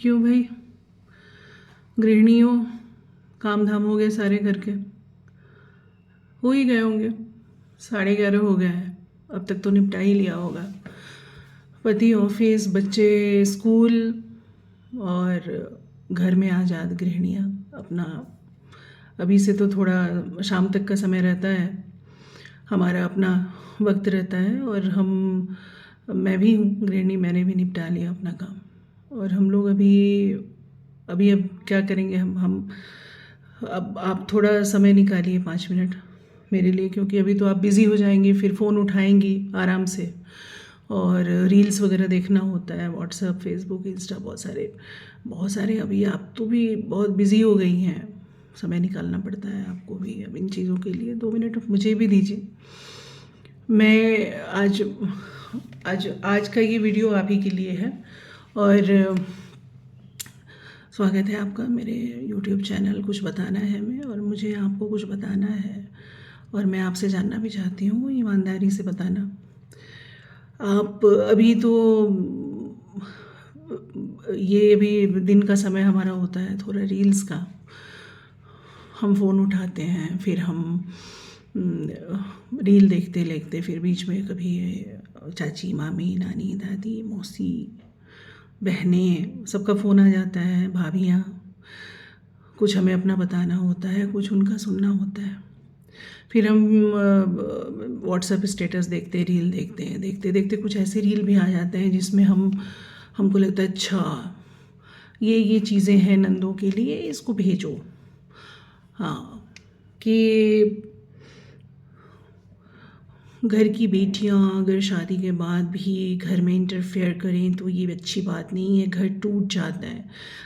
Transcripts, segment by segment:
क्यों भाई? गृहिणियों, काम धाम हो गए सारे घर के? हो ही गए होंगे। 11:30 हो गए हैं, अब तक तो निपटा ही लिया होगा। पति ऑफिस, बच्चे स्कूल और घर में आज़ाद गृहिणियाँ अपना। अभी से तो थोड़ा शाम तक का समय रहता है, हमारा अपना वक्त रहता है। और मैं भी हूँ गृहिणी, मैंने भी निपटा लिया अपना काम। और हम लोग अभी अब क्या करेंगे हम अब आप थोड़ा समय निकालिए 5 मिनट मेरे लिए, क्योंकि अभी तो आप बिज़ी हो जाएंगी, फिर फ़ोन उठाएंगी आराम से और रील्स वगैरह देखना होता है, व्हाट्सएप, फेसबुक, इंस्टा, बहुत सारे। अभी आप तो भी बहुत बिज़ी हो गई हैं, समय निकालना पड़ता है आपको भी अब इन चीज़ों के लिए। 2 मिनट मुझे भी दीजिए। मैं आज का ये वीडियो आप ही के लिए है और स्वागत है आपका मेरे YouTube चैनल कुछ बताना है मैं, और मुझे आपको कुछ बताना है और मैं आपसे जानना भी चाहती हूँ, ईमानदारी से बताना। आप अभी तो ये अभी दिन का समय हमारा होता है थोड़ा रील्स का। हम फ़ोन उठाते हैं, फिर हम रील देखते देखते फिर बीच में कभी चाची, मामी, नानी, दादी, मौसी, बहनें, सबका फ़ोन आ जाता है, भाभियाँ। कुछ हमें अपना बताना होता है, कुछ उनका सुनना होता है। फिर हम व्हाट्सएप स्टेटस देखते, रील देखते हैं, देखते देखते कुछ ऐसे रील भी आ जाते हैं जिसमें हमको लगता है अच्छा ये चीज़ें हैं नंदों के लिए, इसको भेजो। हाँ, कि घर की बेटियां अगर शादी के बाद भी घर में इंटरफेयर करें तो ये अच्छी बात नहीं है, घर टूट जाता है।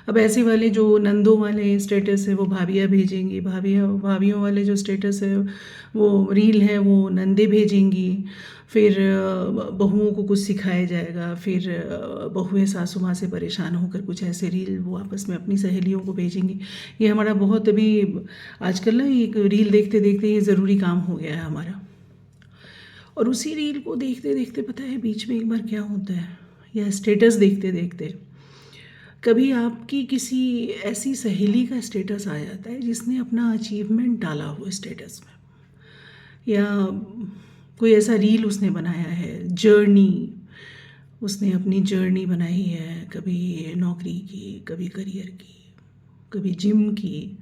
अब ऐसे वाले जो नंदों वाले स्टेटस है वो भाभियाँ भेजेंगी, भाभियों वाले जो स्टेटस है वो रील है वो नंदे भेजेंगी। फिर बहुओं को कुछ सिखाया जाएगा, फिर बहुएं सासू माँ से परेशान होकर कुछ ऐसे रील वो आपस में अपनी सहेलियों को भेजेंगी। ये हमारा बहुत अभी आजकल ना एक रील देखते देखते ये ज़रूरी काम हो गया है हमारा। और उसी रील को देखते देखते पता है बीच में एक बार क्या होता है, या स्टेटस देखते देखते कभी आपकी किसी ऐसी सहेली का स्टेटस आ जाता है जिसने अपना अचीवमेंट डाला हो स्टेटस में, या कोई ऐसा रील उसने बनाया है, जर्नी, उसने अपनी जर्नी बनाई है, कभी नौकरी की, कभी करियर की, कभी जिम की,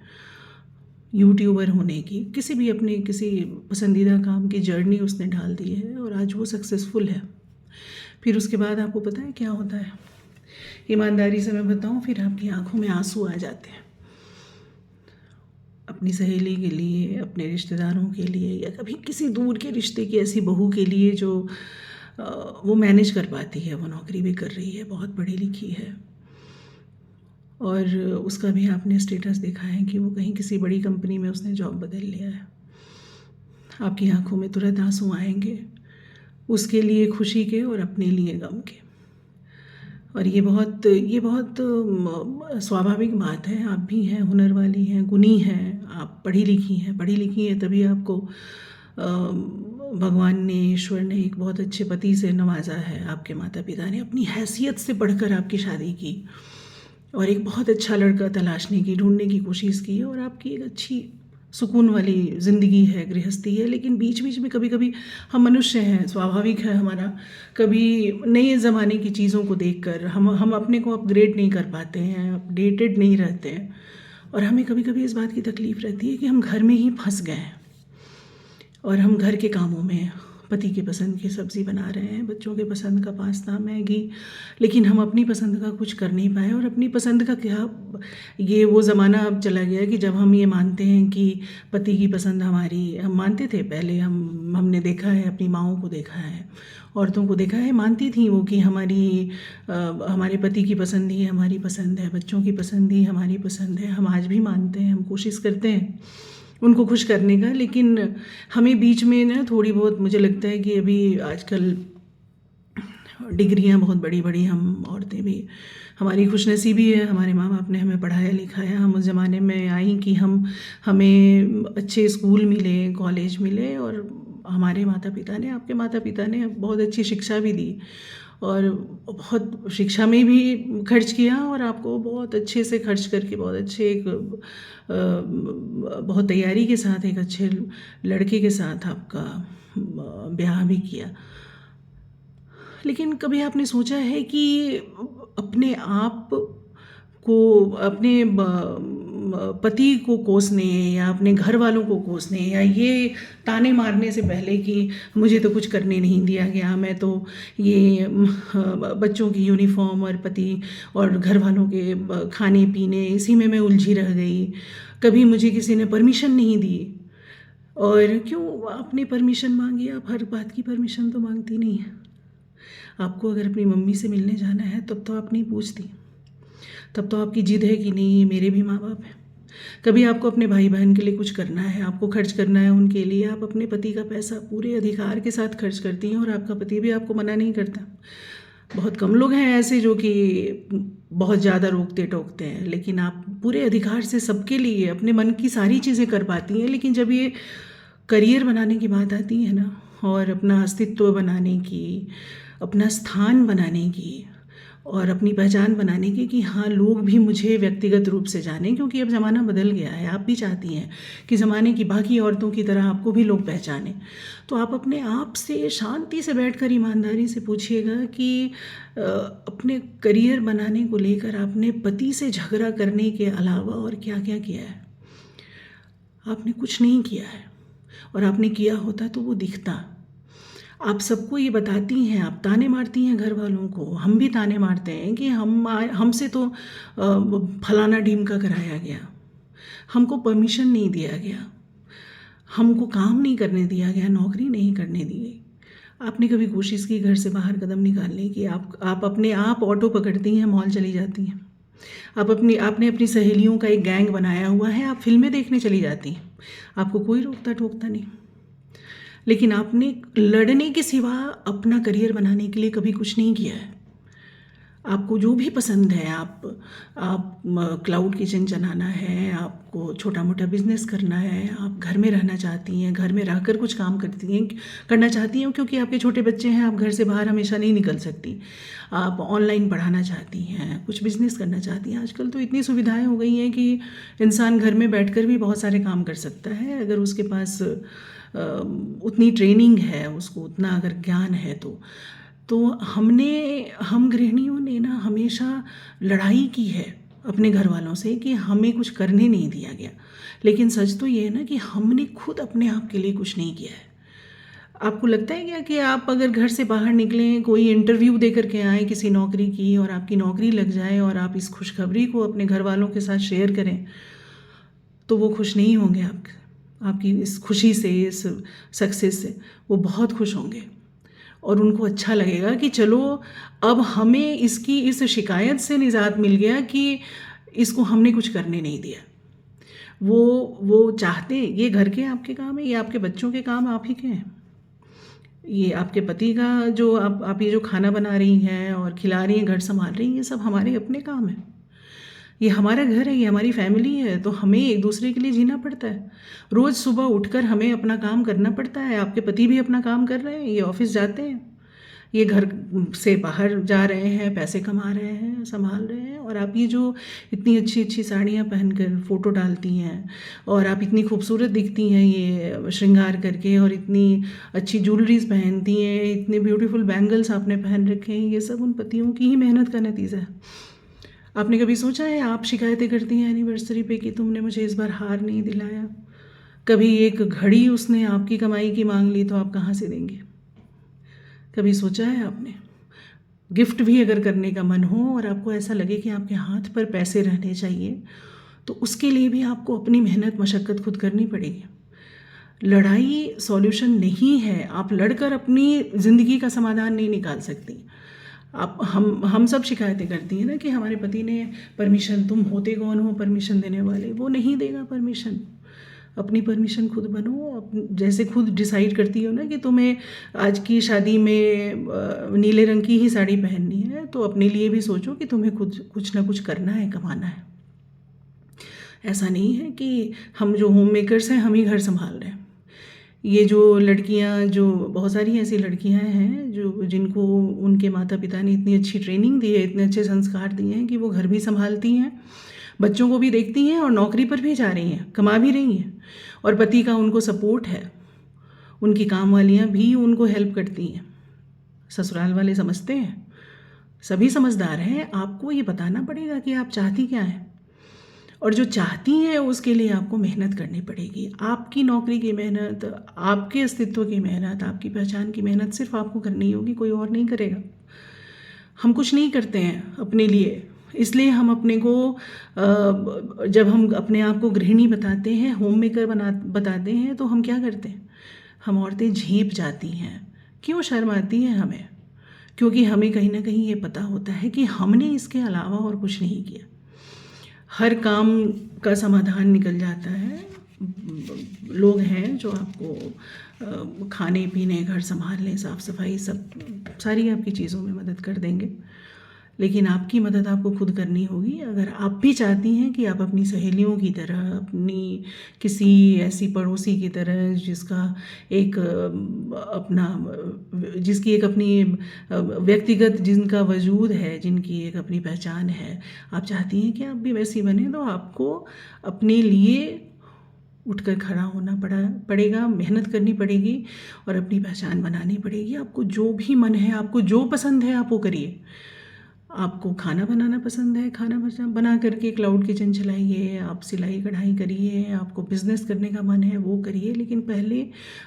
यूट्यूबर होने की, किसी भी अपने किसी पसंदीदा काम की जर्नी उसने डाल दी है और आज वो सक्सेसफुल है। फिर उसके बाद आपको पता है क्या होता है? ईमानदारी से मैं बताऊं, फिर आपकी आंखों में आंसू आ जाते हैं अपनी सहेली के लिए, अपने रिश्तेदारों के लिए, या कभी किसी दूर के रिश्ते की ऐसी बहू के लिए जो वो मैनेज कर पाती है, वो नौकरी भी कर रही है, बहुत पढ़ी लिखी है, और उसका भी आपने स्टेटस देखा है कि वो कहीं किसी बड़ी कंपनी में उसने जॉब बदल लिया है। आपकी आंखों में तुरंत आंसू आएंगे, उसके लिए खुशी के और अपने लिए गम के। और ये बहुत स्वाभाविक बात है। आप भी हैं, हुनर वाली हैं, गुणी हैं, आप पढ़ी लिखी हैं, तभी आपको भगवान ने, ईश्वर ने एक बहुत अच्छे पति से नवाजा है। आपके माता पिता ने अपनी हैसियत से बढ़कर आपकी शादी की और एक बहुत अच्छा लड़का तलाशने की, ढूंढने की कोशिश की, और आपकी एक अच्छी सुकून वाली ज़िंदगी है, गृहस्थी है। लेकिन बीच बीच में कभी कभी हम मनुष्य हैं, स्वाभाविक है हमारा, कभी नए ज़माने की चीज़ों को देखकर हम अपने को अपग्रेड नहीं कर पाते हैं, अपडेटेड नहीं रहते हैं, और हमें कभी कभी इस बात की तकलीफ़ रहती है कि हम घर में ही फंस गए हैं और हम घर के कामों में पति के पसंद की सब्ज़ी बना रहे हैं, बच्चों के पसंद का पास्ता, मैगी, लेकिन हम अपनी पसंद का कुछ कर नहीं पाए। और अपनी पसंद का क्या, ये वो ज़माना अब चला गया कि जब हम ये मानते हैं कि पति की पसंद हमारी, हम मानते थे पहले, हमने देखा है, अपनी माँओं को देखा है, औरतों को देखा है, मानती थी वो कि हमारे पति की पसंद ही हमारी पसंद है, बच्चों की पसंद ही हमारी पसंद है। हम आज भी मानते हैं, हम कोशिश करते हैं उनको खुश करने का, लेकिन हमें बीच में ना थोड़ी बहुत, मुझे लगता है कि अभी आजकल डिग्रियां बहुत बड़ी बड़ी, हम औरतें भी, हमारी खुशनसीबी है, हमारे माँ बाप ने हमें पढ़ाया लिखाया, हम उस ज़माने में आई कि हमें अच्छे स्कूल मिले, कॉलेज मिले, और हमारे माता पिता ने, आपके माता पिता ने बहुत अच्छी शिक्षा भी दी, और बहुत शिक्षा में भी खर्च किया और आपको बहुत अच्छे से खर्च करके बहुत अच्छे एक बहुत तैयारी के साथ एक अच्छे लड़के के साथ आपका ब्याह भी किया। लेकिन कभी आपने सोचा है कि अपने आप को अपने पति को कोसने या अपने घर वालों को कोसने या ये ताने मारने से पहले कि मुझे तो कुछ करने नहीं दिया गया, मैं तो ये बच्चों की यूनिफॉर्म और पति और घर वालों के खाने पीने इसी में मैं उलझी रह गई, कभी मुझे किसी ने परमिशन नहीं दी। और क्यों आपने परमिशन मांगी? आप हर बात की परमिशन तो मांगती नहीं है। आपको अगर अपनी मम्मी से मिलने जाना है तब तो आप नहीं पूछती, तब तो आपकी जिद है कि नहीं ये मेरे भी माँ बाप हैं। कभी आपको अपने भाई बहन के लिए कुछ करना है, आपको खर्च करना है उनके लिए, आप अपने पति का पैसा पूरे अधिकार के साथ खर्च करती हैं और आपका पति भी आपको मना नहीं करता। बहुत कम लोग हैं ऐसे जो कि बहुत ज़्यादा रोकते टोकते हैं, लेकिन आप पूरे अधिकार से सबके लिए अपने मन की सारी चीज़ें कर पाती हैं। लेकिन जब ये करियर बनाने की बात आती है ना, और अपना अस्तित्व बनाने की, अपना स्थान बनाने की और अपनी पहचान बनाने की कि हाँ लोग भी मुझे व्यक्तिगत रूप से जानें, क्योंकि अब ज़माना बदल गया है। आप भी चाहती हैं कि ज़माने की बाकी औरतों की तरह आपको भी लोग पहचानें। तो आप अपने आप से शांति से बैठकर ईमानदारी से पूछिएगा कि अपने करियर बनाने को लेकर आपने पति से झगड़ा करने के अलावा और क्या क्या किया है? आपने कुछ नहीं किया है, और आपने किया होता तो वो दिखता। आप सबको ये बताती हैं, आप ताने मारती हैं घर वालों को, हम भी ताने मारते हैं कि हमसे तो फलाना ढीमका कराया गया, हमको परमिशन नहीं दिया गया, हमको काम नहीं करने दिया गया, नौकरी नहीं करने दी गई। आपने कभी कोशिश की घर से बाहर कदम निकालने की? आप अपने आप ऑटो पकड़ती हैं, मॉल चली जाती हैं, आपने अपनी सहेलियों का एक गैंग बनाया हुआ है, आप फिल्में देखने चली जाती हैं, आपको कोई रोकता टोकता नहीं। लेकिन आपने लड़ने के सिवा अपना करियर बनाने के लिए कभी कुछ नहीं किया है। आपको जो भी पसंद है, आप क्लाउड किचन चलाना है, आपको छोटा मोटा बिजनेस करना है, आप घर में रहना चाहती हैं, घर में रहकर कुछ काम करना चाहती हैं, क्योंकि आपके छोटे बच्चे हैं, आप घर से बाहर हमेशा नहीं निकल सकती। आप ऑनलाइन पढ़ाना चाहती हैं, कुछ बिजनेस करना चाहती हैं। आजकल तो इतनी सुविधाएं हो गई हैं कि इंसान घर में बैठकर भी बहुत सारे काम कर सकता है, अगर उसके पास उतनी ट्रेनिंग है, उसको उतना अगर ज्ञान है तो हम गृहिणियों ने ना हमेशा लड़ाई की है अपने घर वालों से कि हमें कुछ करने नहीं दिया गया। लेकिन सच तो ये है ना कि हमने खुद अपने आप के लिए कुछ नहीं किया है। आपको लगता है क्या कि आप अगर घर से बाहर निकलें, कोई इंटरव्यू दे करके आए किसी नौकरी की, और आपकी नौकरी लग जाए और आप इस खुशखबरी को अपने घर वालों के साथ शेयर करें, तो वो खुश नहीं होंगे आपकी इस खुशी से, इस सक्सेस से। वो बहुत खुश होंगे और उनको अच्छा लगेगा कि चलो अब हमें इस शिकायत से निजात मिल गया कि इसको हमने कुछ करने नहीं दिया। वो चाहते, ये घर के आपके काम है, ये आपके बच्चों के काम आप ही के हैं, ये आपके पति का जो आप ये जो खाना बना रही हैं और खिला रही हैं, घर संभाल रही हैं, ये सब हमारे अपने काम हैं। ये हमारा घर है, ये हमारी फैमिली है, तो हमें एक दूसरे के लिए जीना पड़ता है। रोज़ सुबह उठकर हमें अपना काम करना पड़ता है। आपके पति भी अपना काम कर रहे हैं, ये ऑफिस जाते हैं, ये घर से बाहर जा रहे हैं, पैसे कमा रहे हैं, संभाल रहे हैं। और आप ये जो इतनी अच्छी अच्छी साड़ियाँ पहनकर फ़ोटो डालती हैं और आप इतनी खूबसूरत दिखती हैं ये श्रृंगार करके, और इतनी अच्छी ज्वेलरीज पहनती हैं, इतने ब्यूटीफुल बैंगल्स आपने पहन रखे हैं, ये सब उन पतियों की ही मेहनत का नतीजा है। आपने कभी सोचा है, आप शिकायतें करती हैं एनिवर्सरी पे कि तुमने मुझे इस बार हार नहीं दिलाया, कभी एक घड़ी उसने आपकी कमाई की मांग ली तो आप कहाँ से देंगे? कभी सोचा है आपने? गिफ्ट भी अगर करने का मन हो और आपको ऐसा लगे कि आपके हाथ पर पैसे रहने चाहिए, तो उसके लिए भी आपको अपनी मेहनत मशक्क़त खुद करनी पड़ेगी। लड़ाई सॉल्यूशन नहीं है। आप लड़कर अपनी ज़िंदगी का समाधान नहीं निकाल सकती। आप हम सब शिकायतें करती हैं ना कि हमारे पति ने परमिशन, तुम होते कौन हो परमिशन देने वाले? वो नहीं देगा परमिशन। अपनी परमिशन खुद बनो। जैसे खुद डिसाइड करती हो ना कि तुम्हें आज की शादी में नीले रंग की ही साड़ी पहननी है, तो अपने लिए भी सोचो कि तुम्हें खुद कुछ ना कुछ करना है, कमाना है। ऐसा नहीं है कि हम जो होम मेकर्स हैं हम ही घर संभाल रहे हैं। ये जो लड़कियां, जो बहुत सारी ऐसी लड़कियां हैं जो जिनको उनके माता पिता ने इतनी अच्छी ट्रेनिंग दी है, इतने अच्छे संस्कार दिए हैं कि वो घर भी संभालती हैं, बच्चों को भी देखती हैं और नौकरी पर भी जा रही हैं, कमा भी रही हैं, और पति का उनको सपोर्ट है। उनकी काम वालियाँ भी उनको हेल्प करती हैं। ससुराल वाले समझते हैं, सभी समझदार हैं। आपको ये बताना पड़ेगा कि आप चाहती क्या हैं, और जो चाहती हैं उसके लिए आपको मेहनत करनी पड़ेगी। आपकी नौकरी की मेहनत, आपके अस्तित्व की मेहनत, आपकी पहचान की मेहनत सिर्फ आपको करनी होगी, कोई और नहीं करेगा। हम कुछ नहीं करते हैं अपने लिए, इसलिए हम अपने को जब हम अपने आप को गृहिणी बताते हैं, होम मेकर बताते हैं, तो हम क्या करते हैं, हम औरतें झेप जाती हैं। क्यों शर्म आती है हमें? क्योंकि हमें कहीं ना कहीं ये पता होता है कि हमने इसके अलावा और कुछ नहीं किया। हर काम का समाधान निकल जाता है। लोग हैं जो आपको खाने पीने, घर संभालने, साफ़ सफाई, सब सारी आपकी चीज़ों में मदद कर देंगे, लेकिन आपकी मदद आपको खुद करनी होगी। अगर आप भी चाहती हैं कि आप अपनी सहेलियों की तरह, अपनी किसी ऐसी पड़ोसी की तरह जिसका एक अपना जिसकी एक अपनी व्यक्तिगत जिनका वजूद है, जिनकी एक अपनी पहचान है, आप चाहती हैं कि आप भी वैसी बने, तो आपको अपने लिए उठकर खड़ा होना पड़ेगा, मेहनत करनी पड़ेगी और अपनी पहचान बनानी पड़ेगी। आपको जो भी मन है, आपको जो पसंद है, आप वो करिए। आपको खाना बनाना पसंद है, खाना बना करके क्लाउड किचन चलाइए, आप सिलाई कढ़ाई करिए, आपको बिज़नेस करने का मन है वो करिए, लेकिन पहले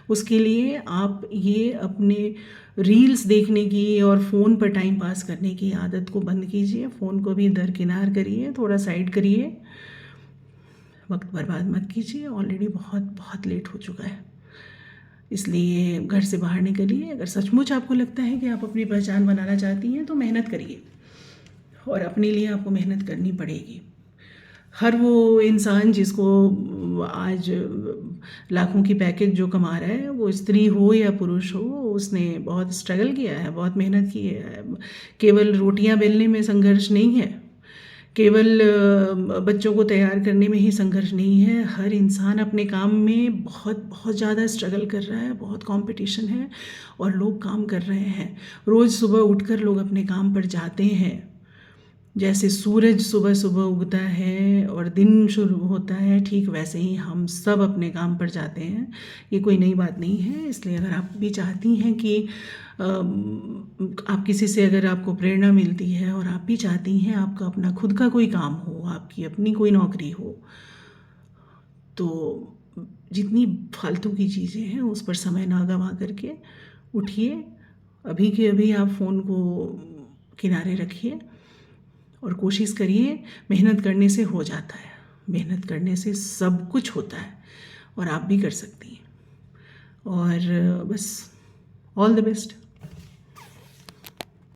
उसके लिए आप ये अपने रील्स देखने की और फ़ोन पर टाइम पास करने की आदत को बंद कीजिए। फ़ोन को भी दरकिनार करिए, थोड़ा साइड करिए, वक्त बर्बाद मत कीजिए। ऑलरेडी बहुत बहुत लेट हो चुका है, इसलिए घर से बाहर निकलिए। अगर सचमुच आपको लगता है कि आप अपनी पहचान बनाना चाहती हैं तो मेहनत करिए, और अपने लिए आपको मेहनत करनी पड़ेगी। हर वो इंसान जिसको आज लाखों की पैकेज जो कमा रहा है, वो स्त्री हो या पुरुष हो, उसने बहुत स्ट्रगल किया है, बहुत मेहनत की है। केवल रोटियां बेलने में संघर्ष नहीं है, केवल बच्चों को तैयार करने में ही संघर्ष नहीं है। हर इंसान अपने काम में बहुत बहुत ज़्यादा स्ट्रगल कर रहा है, बहुत कंपटीशन है और लोग काम कर रहे हैं। रोज़ सुबह उठकर लोग अपने काम पर जाते हैं। जैसे सूरज सुबह सुबह उगता है और दिन शुरू होता है, ठीक वैसे ही हम सब अपने काम पर जाते हैं। ये कोई नई बात नहीं है। इसलिए अगर आप भी चाहती हैं कि आप किसी से, अगर आपको प्रेरणा मिलती है और आप भी चाहती हैं आपका अपना खुद का कोई काम हो, आपकी अपनी कोई नौकरी हो, तो जितनी फालतू की चीज़ें हैं उस पर समय ना गंवा करके उठिए। अभी के अभी आप फ़ोन को किनारे रखिए और कोशिश करिए। मेहनत करने से हो जाता है, मेहनत करने से सब कुछ होता है, और आप भी कर सकती हैं। और बस, ऑल द बेस्ट।